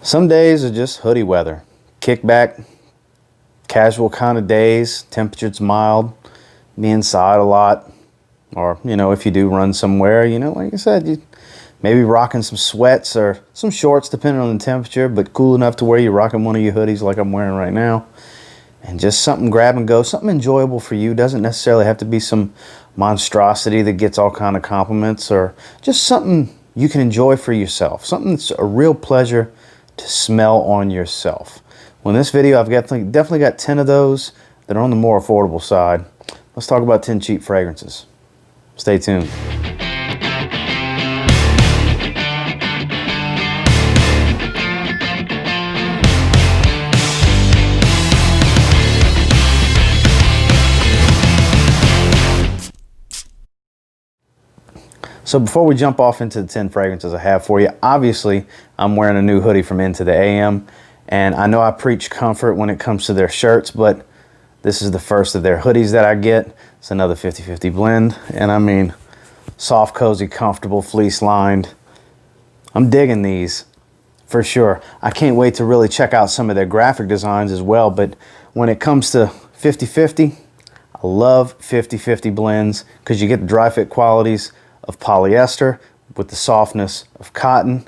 Some days are just hoodie weather. Kick back, casual kind of days, temperature's mild, be inside a lot. Or, you know, if you do run somewhere, you know, like I said, you maybe rocking some sweats or some shorts depending on the temperature, but cool enough to where you're rocking one of your hoodies like I'm wearing right now. And just something grab and go, something enjoyable for you. Doesn't necessarily have to be some monstrosity that gets all kind of compliments, or just something you can enjoy for yourself. Something that's a real pleasure to smell on yourself. Well, in this video, I've definitely got 10 of those that are on the more affordable side. Let's talk about 10 cheap fragrances. Stay tuned. So before we jump off into the 10 fragrances I have for you, obviously I'm wearing a new hoodie from Into the AM, and I know I preach comfort when it comes to their shirts, but this is the first of their hoodies that I get. It's another 50-50 blend, and I mean, soft, cozy, comfortable, fleece lined. I'm digging these for sure. I can't wait to really check out some of their graphic designs as well, but when it comes to 50-50, I love 50-50 blends because you get the dry fit qualities of polyester with the softness of cotton.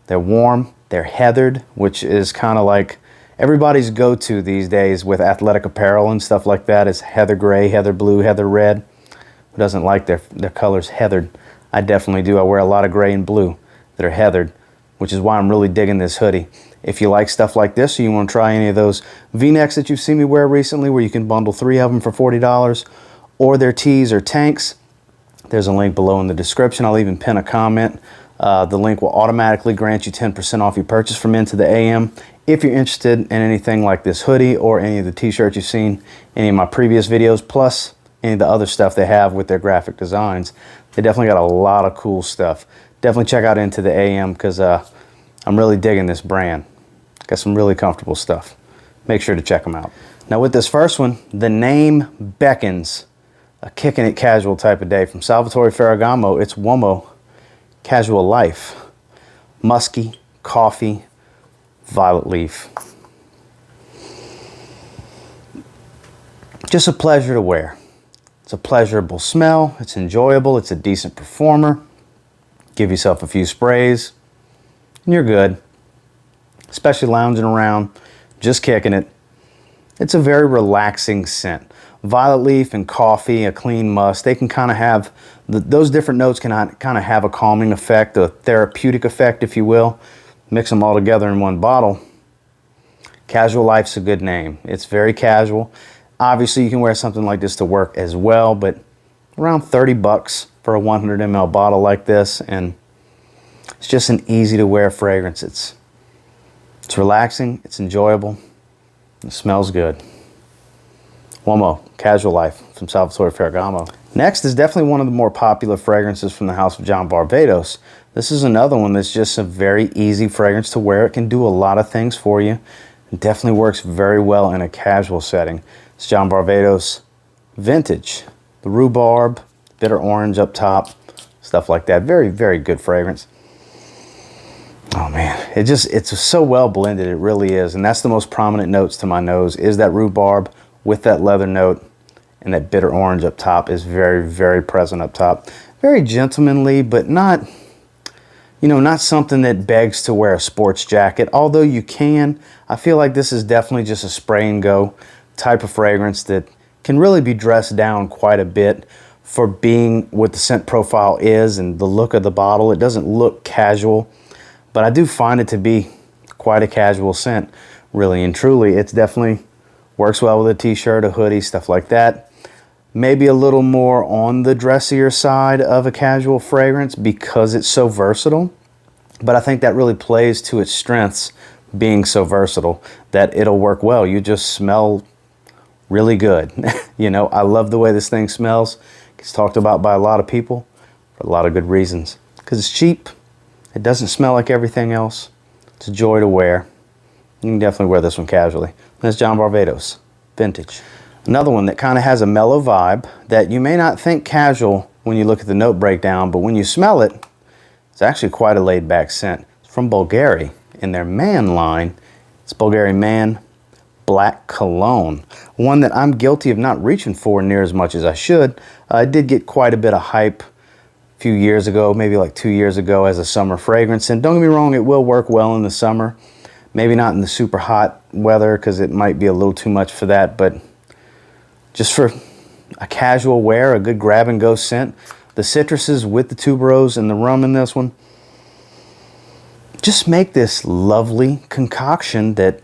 They're warm, they're heathered, which is kind of like everybody's go-to these days with athletic apparel and stuff like that is heather gray, heather blue, heather red. Who doesn't like their colors heathered? I definitely do. I wear a lot of gray and blue that are heathered, which is why I'm really digging this hoodie. If you like stuff like this, or you want to try any of those V-necks that you've seen me wear recently where you can bundle 3 of them for $40, or their tees or tanks, there's a link below in the description. I'll even pin a comment. The link will automatically grant you 10% off your purchase from Into the AM. If you're interested in anything like this hoodie or any of the t-shirts you've seen, any of my previous videos, plus any of the other stuff they have with their graphic designs, they definitely got a lot of cool stuff. Definitely check out Into the AM because I'm really digging this brand. Got some really comfortable stuff. Make sure to check them out. Now with this first one, the name beckons a kicking it casual type of day. From Salvatore Ferragamo, it's Uomo Casual Life. Musky, coffee, violet leaf. Just a pleasure to wear. It's a pleasurable smell. It's enjoyable. It's a decent performer. Give yourself a few sprays and you're good. Especially lounging around, just kicking it. It's a very relaxing scent. Violet leaf and coffee, a clean musk, they can kind of have, those different notes can kind of have a calming effect, a therapeutic effect, if you will. Mix them all together in one bottle. Casual Life's a good name. It's very casual. Obviously, you can wear something like this to work as well, but around 30 bucks for a 100 ml bottle like this, and it's just an easy to wear fragrance. It's relaxing, it's enjoyable, it smells good. Uomo Casual Life from Salvatore Ferragamo. Next is definitely one of the more popular fragrances from the house of John Barbados. This is another one that's just a very easy fragrance to wear. It can do a lot of things for you. It definitely works very well in a casual setting. It's John Barbados Vintage. The rhubarb, bitter orange up top, stuff like that. Very, very good fragrance. Oh man, it's so well blended, it really is. And that's the most prominent notes to my nose, is that rhubarb with that leather note, and that bitter orange up top is very, very present up top. Very gentlemanly, but not, you know, not something that begs to wear a sports jacket. Although you can, I feel like this is definitely just a spray and go type of fragrance that can really be dressed down quite a bit for being what the scent profile is and the look of the bottle. It doesn't look casual, but I do find it to be quite a casual scent, really and truly. It's definitely works well with a t-shirt, a hoodie, stuff like that. Maybe a little more on the dressier side of a casual fragrance because it's so versatile. But I think that really plays to its strengths, being so versatile, that it'll work well. You just smell really good. You know, I love the way this thing smells. It's talked about by a lot of people for a lot of good reasons. Because it's cheap. It doesn't smell like everything else. It's a joy to wear. You can definitely wear this one casually. That's John Barbados Vintage. Another one that kind of has a mellow vibe that you may not think casual when you look at the note breakdown, but when you smell it, it's actually quite a laid-back scent. It's from Bulgari. in their man line. It's Bulgari Man Black Cologne, one that I'm guilty of not reaching for near as much as I should. I did get quite a bit of hype a few years ago, maybe like 2 years ago, as a summer fragrance. And don't get me wrong, it will work well in the summer. Maybe not in the super hot weather because it might be a little too much for that, but just for a casual wear, a good grab and go scent. The citruses with the tuberose and the rum in this one just make this lovely concoction that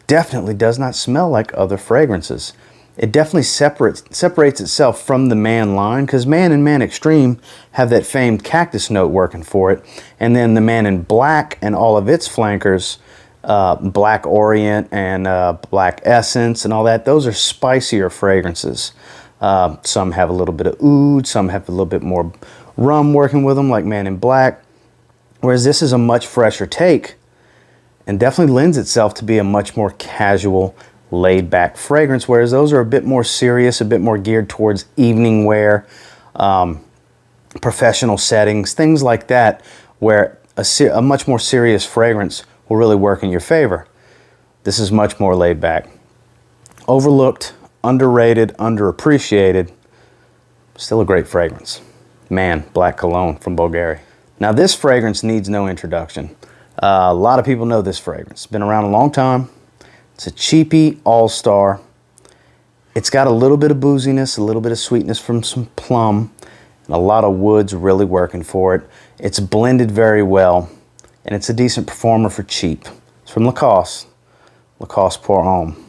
definitely does not smell like other fragrances. It definitely separates itself from the Man line, because Man and Man Extreme have that famed cactus note working for it. And then the Man in Black and all of its flankers, Black Orient and Black Essence and all that, those are spicier fragrances. Some have a little bit of oud, some have a little bit more rum working with them, like Man in Black. Whereas this is a much fresher take and definitely lends itself to be a much more casual, laid back fragrance, whereas those are a bit more serious, a bit more geared towards evening wear, professional settings, things like that, where a much more serious fragrance will really work in your favor. This is much more laid back. Overlooked, underrated, underappreciated, still a great fragrance. Man, Black Cologne from Bulgari. Now this fragrance needs no introduction. A lot of people know this fragrance. It's been around a long time. It's a cheapie all-star. It's got a little bit of booziness, a little bit of sweetness from some plum, and a lot of woods really working for it. It's blended very well, and it's a decent performer for cheap. It's from Lacoste Pour Homme.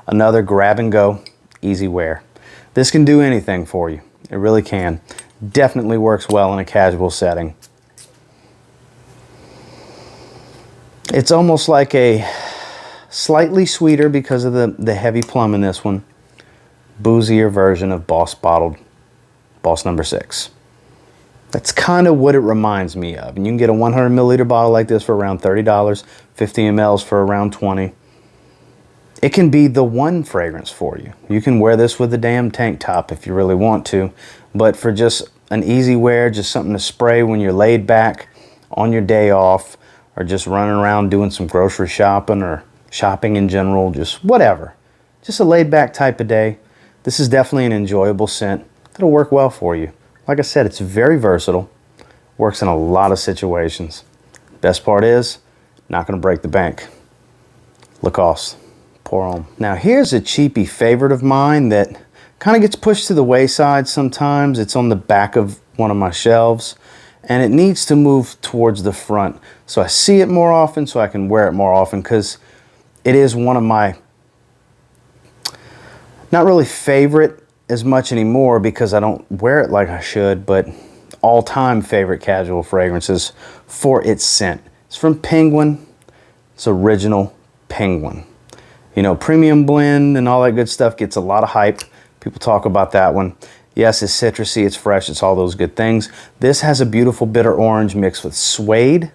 Another grab and go, easy wear. This can do anything for you. It really can. Definitely works well in a casual setting. It's almost like a slightly sweeter, because of the heavy plum in this one, boozier version of Boss No. 6. That's kind of what it reminds me of. And you can get a 100 milliliter bottle like this for around $30, 50 mLs for around $20. It can be the one fragrance for you. You can wear this with a damn tank top if you really want to, but for just an easy wear, just something to spray when you're laid back on your day off, or just running around doing some grocery shopping or shopping in general, just whatever. Just a laid back type of day. This is definitely an enjoyable scent that'll work well for you. Like I said, it's very versatile. Works in a lot of situations. Best part is, not going to break the bank. Lacoste Pour Homme. Now here's a cheapie favorite of mine that kind of gets pushed to the wayside sometimes. It's on the back of one of my shelves, and it needs to move towards the front so I see it more often, so I can wear it more often, because it is one of my, not really favorite as much anymore because I don't wear it like I should, but all-time favorite casual fragrances for its scent. It's from Penguin. It's original Penguin. You know, premium blend and all that good stuff gets a lot of hype. People talk about that one. Yes, it's citrusy, it's fresh, it's all those good things. This has a beautiful bitter orange mixed with suede.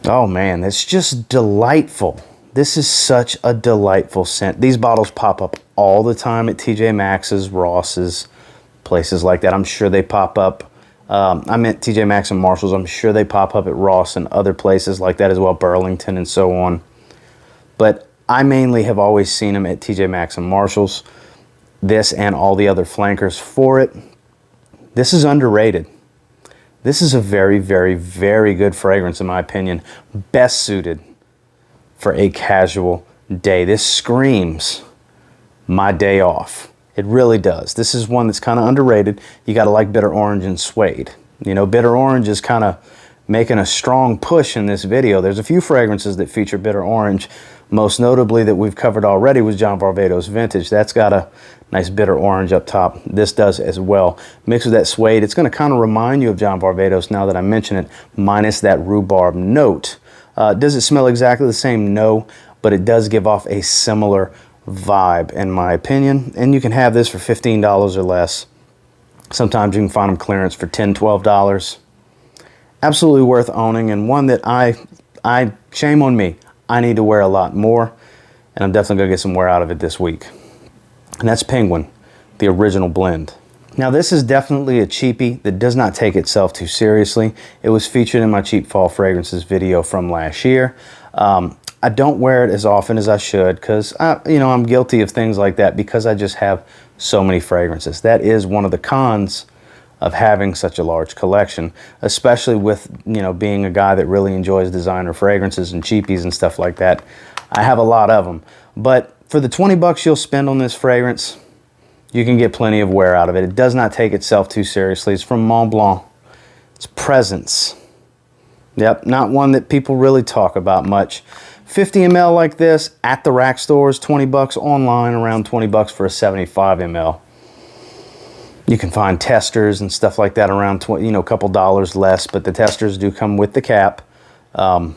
Oh man, it's just delightful. This is such a delightful scent. These bottles pop up all the time at TJ Maxx's, Ross's, places like that. I'm sure they pop up. I'm at TJ Maxx and Marshall's. I'm sure they pop up at Ross and other places like that as well, Burlington and so on. But I mainly have always seen them at TJ Maxx and Marshall's. This and all the other flankers for it. This is underrated. This is a very, very, very good fragrance in my opinion. Best suited for a casual day. This screams my day off. It really does. This is one that's kind of underrated. You got to like bitter orange and suede. You know, bitter orange is kind of making a strong push in this video. There's a few fragrances that feature bitter orange. Most notably that we've covered already was John Varvatos Vintage. That's got a nice bitter orange up top. This does as well. Mixed with that suede, it's going to kind of remind you of John Varvatos now that I mention it, minus that rhubarb note. Does it smell exactly the same? No, but it does give off a similar vibe in my opinion. And you can have this for $15 or less. Sometimes you can find them clearance for $10, $12. Absolutely worth owning, and one that I shame on me, I need to wear a lot more, and I'm definitely going to get some wear out of it this week. And that's Penguin, the original blend. Now this is definitely a cheapie that does not take itself too seriously. It was featured in my cheap fall fragrances video from last year. I don't wear it as often as I should because, you know, I'm guilty of things like that because I just have so many fragrances. That is one of the cons of having such a large collection, especially with, you know, being a guy that really enjoys designer fragrances and cheapies and stuff like that. I have a lot of them. But for the 20 bucks you'll spend on this fragrance, you can get plenty of wear out of it. It does not take itself too seriously. It's from Mont Blanc. It's Presence. Yep, not one that people really talk about much. 50 ml like this at the rack stores, 20 bucks online, around 20 bucks for a 75 ml. You can find testers and stuff like that around 20, you know, a couple dollars less, but the testers do come with the cap. A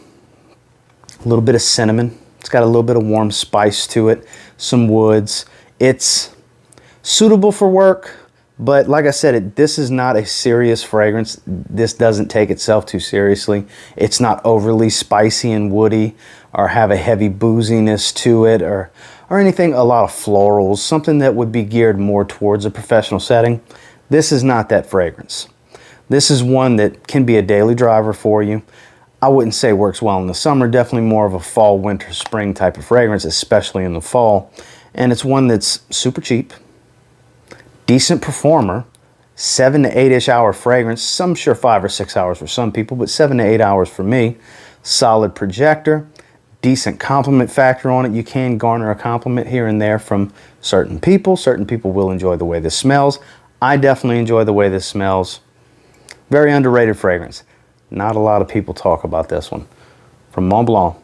little bit of cinnamon. It's got a little bit of warm spice to it, some woods. It's suitable for work, but like I said, this is not a serious fragrance. This doesn't take itself too seriously. It's not overly spicy and woody or have a heavy booziness to it or anything, a lot of florals, something that would be geared more towards a professional setting. This is not that fragrance. This is one that can be a daily driver for you. I wouldn't say works well in the summer, definitely more of a fall, winter, spring type of fragrance, especially in the fall. And it's one that's super cheap. Decent performer, 7 to 8-ish hour fragrance. Some sure 5 or 6 hours for some people, but 7 to 8 hours for me. Solid projector, decent compliment factor on it. You can garner a compliment here and there from certain people. Certain people will enjoy the way this smells. I definitely enjoy the way this smells. Very underrated fragrance. Not a lot of people talk about this one. From Mont Blanc,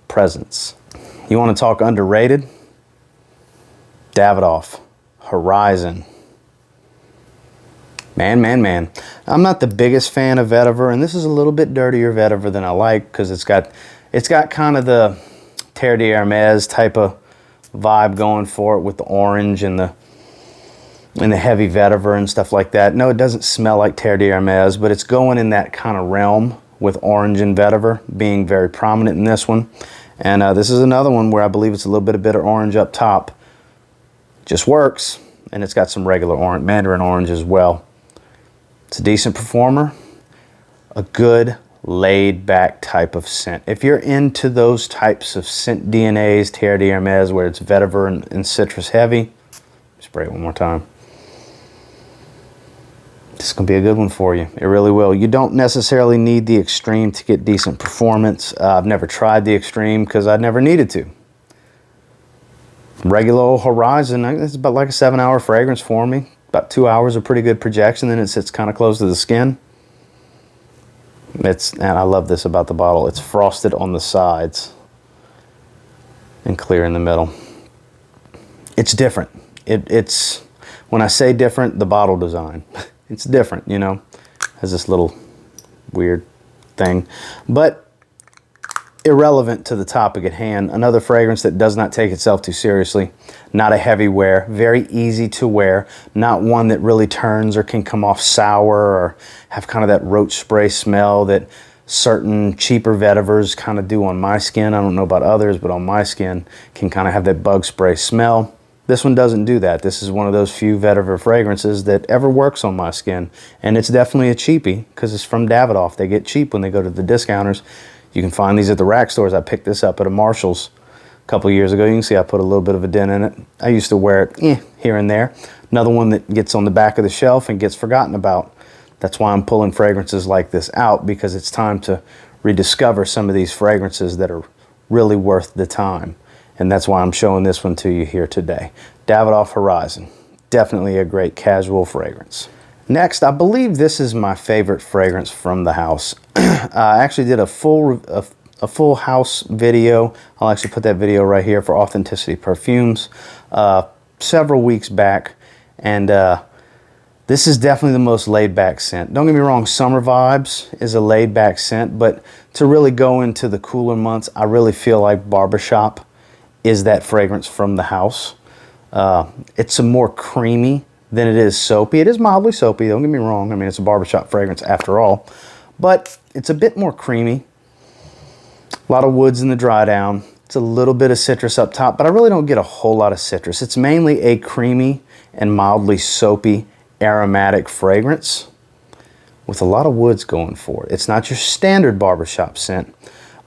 Presence. You want to talk underrated? Davidoff Horizon. Man. I'm not the biggest fan of vetiver, and this is a little bit dirtier vetiver than I like because it's got kind of the terre d'Hermes type of vibe going for it with the orange and the heavy vetiver and stuff like that. No, it doesn't smell like terre d'Hermes, but it's going in that kind of realm with orange and vetiver being very prominent in this one. And this is another one where I believe it's a little bit of bitter orange up top. Just works, and it's got some regular orange, mandarin orange as well. It's a decent performer, a good laid back type of scent. If you're into those types of scent DNAs, terre d'Hermes, where it's vetiver and citrus heavy, spray it one more time. This is going to be a good one for you. It really will. You don't necessarily need the extreme to get decent performance. I've never tried the extreme because I never needed to. Regular old Horizon, it's about like a 7-hour fragrance for me. About 2 hours of pretty good projection, then it sits kind of close to the skin. And I love this about the bottle. It's frosted on the sides and clear in the middle. It's different. It's when I say different, the bottle design. It's different, you know. Has this little weird thing. But irrelevant to the topic at hand, another fragrance that does not take itself too seriously. Not a heavy wear, very easy to wear, not one that really turns or can come off sour or have kind of that roach spray smell that certain cheaper vetivers kind of do on my skin. I don't know about others, but on my skin can kind of have that bug spray smell. This one doesn't do that. This is one of those few vetiver fragrances that ever works on my skin. And it's definitely a cheapie because it's from Davidoff. They get cheap when they go to the discounters. You can find these at the rack stores. I picked this up at a Marshall's a couple years ago. You can see I put a little bit of a dent in it. I used to wear it here and there. Another one that gets on the back of the shelf and gets forgotten about. That's why I'm pulling fragrances like this out, because it's time to rediscover some of these fragrances that are really worth the time. And that's why I'm showing this one to you here today. Davidoff Horizon. Definitely a great casual fragrance. Next, I believe this is my favorite fragrance from the house. I actually did a full house video. I'll actually put that video right here for Authenticity Perfumes several weeks back. And this is definitely the most laid back scent. Don't get me wrong, Summer Vibes is a laid back scent, but to really go into the cooler months, I really feel like Barbershop is that fragrance from the house. It's a more creamy than it is soapy. It is mildly soapy, don't get me wrong. I mean, it's a barbershop fragrance after all, but it's a bit more creamy. A lot of woods in the dry down. It's a little bit of citrus up top, but I really don't get a whole lot of citrus. It's mainly a creamy and mildly soapy aromatic fragrance with a lot of woods going for it. It's not your standard barbershop scent,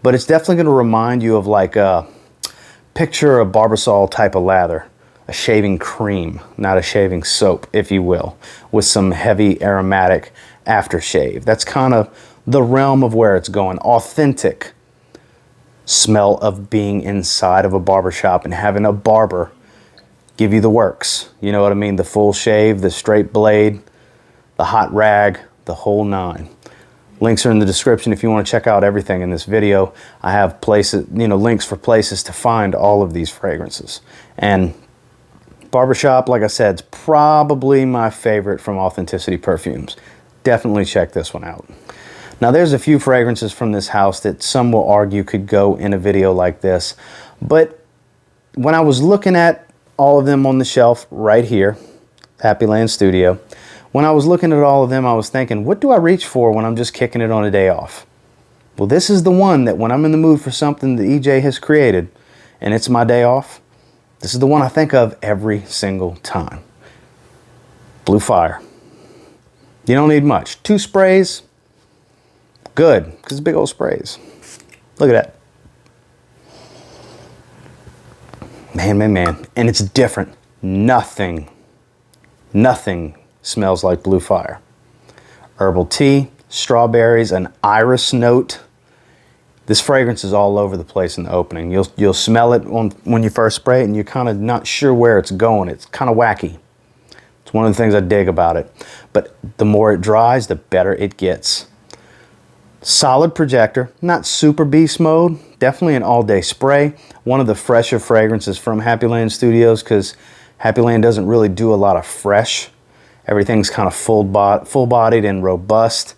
but it's definitely going to remind you of like a picture a Barbasol type of lather, a shaving cream, not a shaving soap, if you will, with some heavy aromatic aftershave. That's kind of the realm of where it's going. Authentic smell of being inside of a barbershop and having a barber give you the works. You know what I mean? The full shave, the straight blade, the hot rag, the whole nine. Links are in the description if you want to check out everything in this video. I have places, links for places to find all of these fragrances. And barbershop, like I said, is probably my favorite from Authenticity Perfumes. Definitely check this one out. Now there's a few fragrances from this house that some will argue could go in a video like this, but when I was looking at all of them on the shelf right here, Happyland Studio, when I was looking at all of them, I was thinking, what do I reach for when I'm just kicking it on a day off? Well, this is the one that when I'm in the mood for something that EJ has created and it's my day off, this is the one I think of every single time. Blue Fire. You don't need much. 2 sprays, good, because it's big old sprays. Look at that. Man. And it's different. Nothing smells like Blue Fire. Herbal tea, strawberries, an iris note. This fragrance is all over the place in the opening. You'll smell it when you first spray it, and you're kind of not sure where it's going. It's kind of wacky. It's one of the things I dig about it. But the more it dries, the better it gets. Solid projector, not super beast mode, definitely an all-day spray. One of the fresher fragrances from Happyland Studios, because Happyland doesn't really do a lot of fresh. Everything's kind of full-bodied and robust,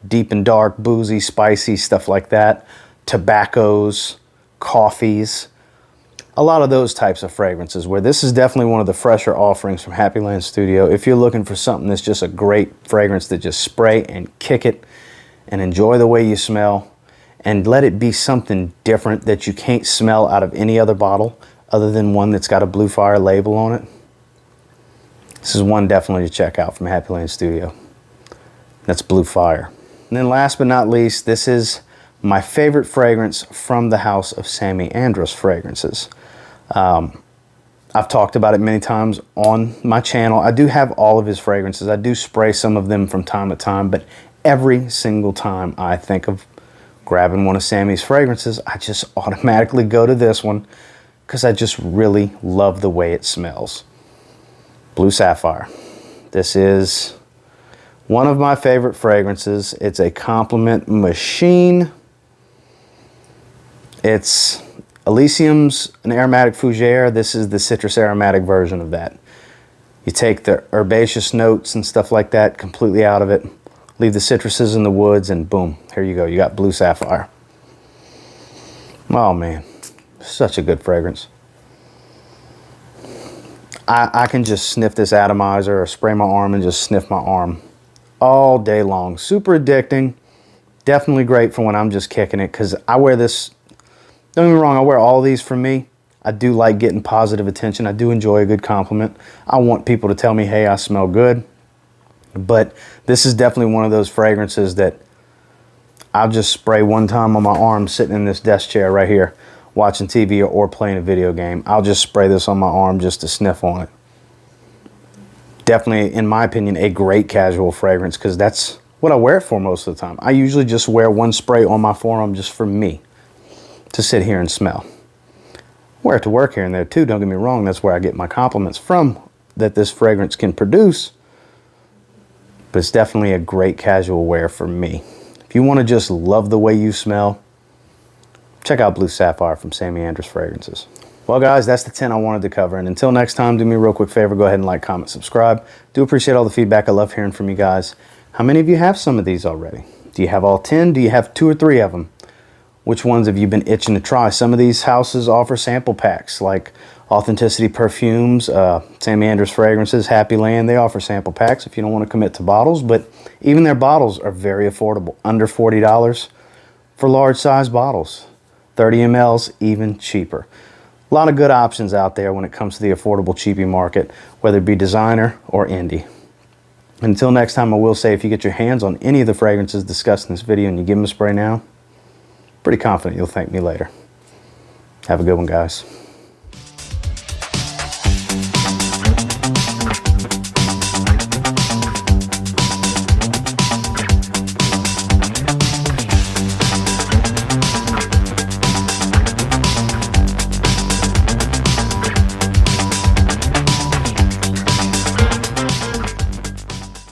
deep and dark, boozy, spicy, stuff like that. Tobaccos, coffees, a lot of those types of fragrances, where this is definitely one of the fresher offerings from Happyland Studio. If you're looking for something that's just a great fragrance that just spray and kick it and enjoy the way you smell and let it be something different that you can't smell out of any other bottle other than one that's got a Blue Fire label on it, this is one definitely to check out from Happyland Studio. That's Blue Fire. And then last but not least, this is my favorite fragrance from the house of Samy Andraus fragrances. I've talked about it many times on my channel. I do have all of his fragrances. I do spray some of them from time to time, but every single time I think of grabbing one of Samy's fragrances, I just automatically go to this one because I just really love the way it smells. Blue Sapphire. This is one of my favorite fragrances. It's a compliment machine. It's Elysium's an aromatic fougere. This is the citrus aromatic version of that. You take the herbaceous notes and stuff like that completely out of it, leave the citruses in the woods, and boom, here you go. You got Blue Sapphire. Oh man, such a good fragrance. I can just sniff this atomizer or spray my arm and just sniff my arm all day long. Super addicting. Definitely great for when I'm just kicking it, because I wear this, don't get me wrong, I wear all these for me. I do like getting positive attention. I do enjoy a good compliment. I want people to tell me, hey, I smell good. But this is definitely one of those fragrances that I'll just spray one time on my arm sitting in this desk chair right here, watching TV or playing a video game. I'll just spray this on my arm just to sniff on it. Definitely, in my opinion, a great casual fragrance, because that's what I wear it for most of the time. I usually just wear one spray on my forearm just for me to sit here and smell. Wear it to work here and there too, don't get me wrong. That's where I get my compliments from that this fragrance can produce. But it's definitely a great casual wear for me. If you want to just love the way you smell, check out Blue Sapphire from Samy Andraus Fragrances. Well guys, that's the 10 I wanted to cover. And until next time, do me a real quick favor. Go ahead and like, comment, subscribe. Do appreciate all the feedback. I love hearing from you guys. How many of you have some of these already? Do you have all 10? Do you have 2 or 3 of them? Which ones have you been itching to try? Some of these houses offer sample packs, like Authenticity Perfumes, Samy Andraus Fragrances, Happyland. They offer sample packs if you don't want to commit to bottles, but even their bottles are very affordable, under $40 for large size bottles. 30 mLs, even cheaper. A lot of good options out there when it comes to the affordable cheapie market, whether it be designer or indie. Until next time, I will say, if you get your hands on any of the fragrances discussed in this video and you give them a spray now, pretty confident you'll thank me later. Have a good one, guys.